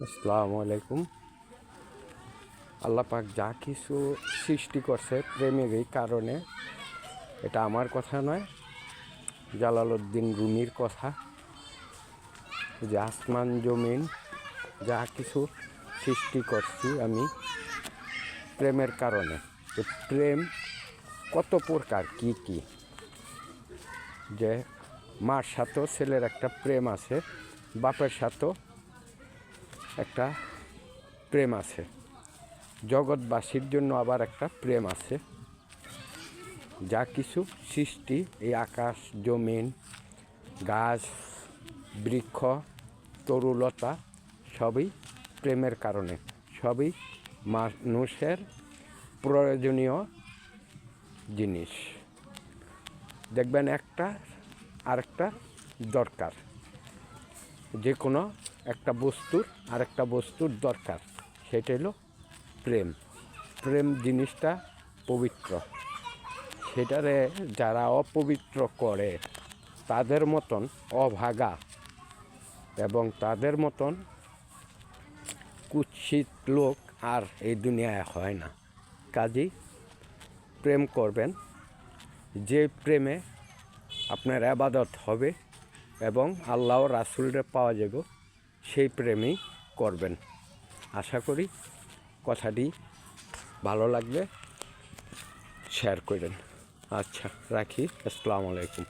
আসসালামু আলাইকুম। আল্লাহ পাক যা কিছু সৃষ্টি করছে প্রেমের এই কারণে, এটা আমার কথা নয়, জালালউদ্দিন রুমির কথা। যে আসমান জমিন যা কিছু সৃষ্টি করছি আমি প্রেমের কারণে। তো প্রেম কত প্রকার, কি কি, যে মার সাথেও ছেলের একটা প্রেম আছে, বাপের সাথেও একটা প্রেম আছে, জগৎবাসীর জন্য আবার একটা প্রেম আছে। যা কিছু সৃষ্টি, এই আকাশ জমিন গাছ বৃক্ষ তরুলতা সবই প্রেমের কারণে, সবই মানুষের প্রয়োজনীয় জিনিস। দেখবেন একটা আরেকটা দরকার, যে কোনো একটা বস্তুর আরেকটা বস্তুর দরকার, সেটা হলো প্রেম। প্রেম জিনিসটা পবিত্র, সেটারে যারা অপবিত্র করে তাদের মতন অভাগা এবং তাদের মতন কুৎসিত লোক আর এই দুনিয়ায় হয় না। কাজেই প্রেম করবেন, যে প্রেমে আপনার ইবাদত হবে এবং আল্লাহ রাসূলরে পাওয়া যাবে, সেই প্রেমেই করবেন। আশা করি কথাটি ভালো লাগবে, শেয়ার করেন। আচ্ছা, রাখি। আসসালামু আলাইকুম।